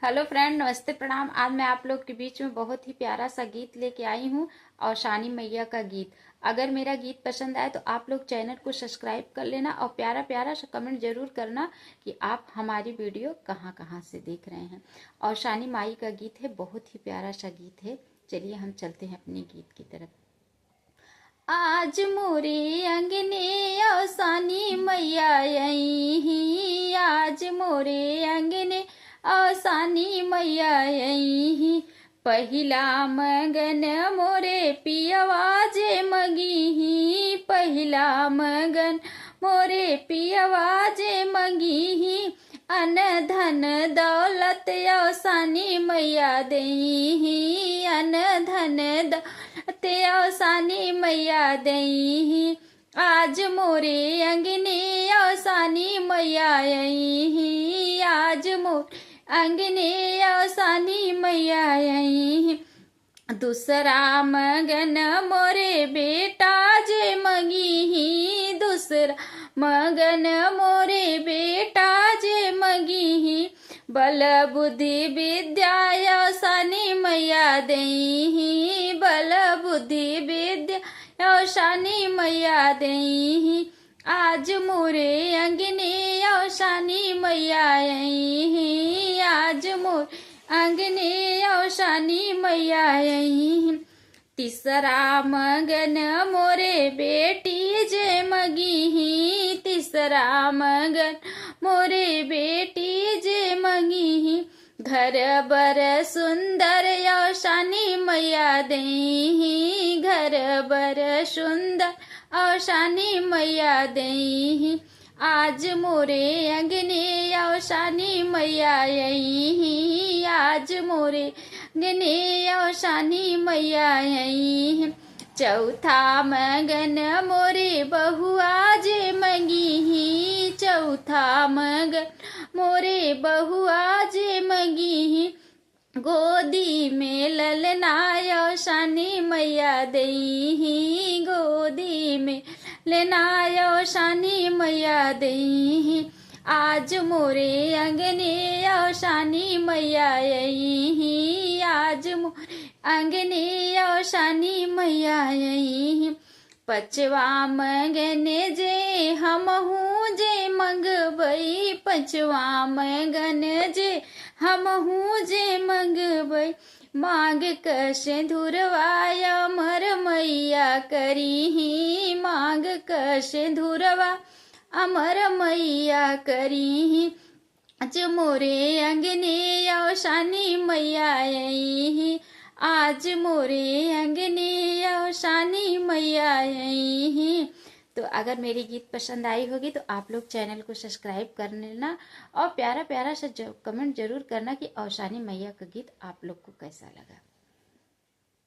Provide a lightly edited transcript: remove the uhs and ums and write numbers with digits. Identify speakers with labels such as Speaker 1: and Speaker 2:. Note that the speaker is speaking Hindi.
Speaker 1: हेलो फ्रेंड, नमस्ते प्रणाम। आज मैं आप लोग के बीच में बहुत ही प्यारा सा गीत लेके आई हूँ, औशानी मैया का गीत। अगर मेरा गीत पसंद आए तो आप लोग चैनल को सब्सक्राइब कर लेना और प्यारा प्यारा सा कमेंट जरूर करना कि आप हमारी वीडियो कहाँ कहाँ से देख रहे हैं। औशानी माई का गीत है, बहुत ही प्यारा सा गीत है। चलिए हम चलते हैं अपने गीत की तरफ। आज मोरे अंगने औसानी मैया आई, आज मोरे अंगने औसानी मैया आई। पहिला मगन मोरे पियवा जे मगी, पहिला मगन मोरे पियवा जे मगी। अन धन दौलत औसानी मैया दई, अन धन दौलत औसानी मैया दई। आज मोरे अंगने औसानी मैया आई, आज मोरे अंगने औसानी मैया आई। दूसरा मगन मोरे बेटा जे मगी, दूसरा मगन मोरे बेटा जे मगी। बल बुद्धि विद्या औसानी मैया दई, बल बुद्धि विद्या औसानी मैया दई। आज मोरे अंगने औसानी मैया आई, आज मोरे अंगने औसानी मैया आई। तीसरा मगन मोरे बेटी जे मगी, तीसरा मगन मोरे बेटी जे मगी। घर बर सुंदर औसानी मैया दई, घर बर सुंदर औसानी मैया दई। आज मोरे अंगने औसानी मैया आई, आज मोरे अंगने औसानी मैया आई। चौथा मगन मोरे बहुआ जे मगी, चौथा मगन मोरे बहुआ जे मगी। गोदी में ललना औसानी मैया दई, गोदी में ललना औसानी मैया दई। आज मोरे अंगने औसानी मैया आई, आज मोरे अंगने औसानी मैया आई। पचवा मगन जे हमहू जे मंगबई, पचवा मगन जे हमहू जे मंगबई। मांग क सिंदूरवा अमर मैया करी, मांग क सिंदूरवा अमर मैया करी। आज मोरे अंगने औसानी मैया आई, आज मोरे अंगने औसानी मैया आई। तो अगर मेरी गीत पसंद आई होगी तो आप लोग चैनल को सब्सक्राइब कर लेना और प्यारा प्यारा सा कमेंट जरूर करना कि औसानी मैया का गीत आप लोग को कैसा लगा।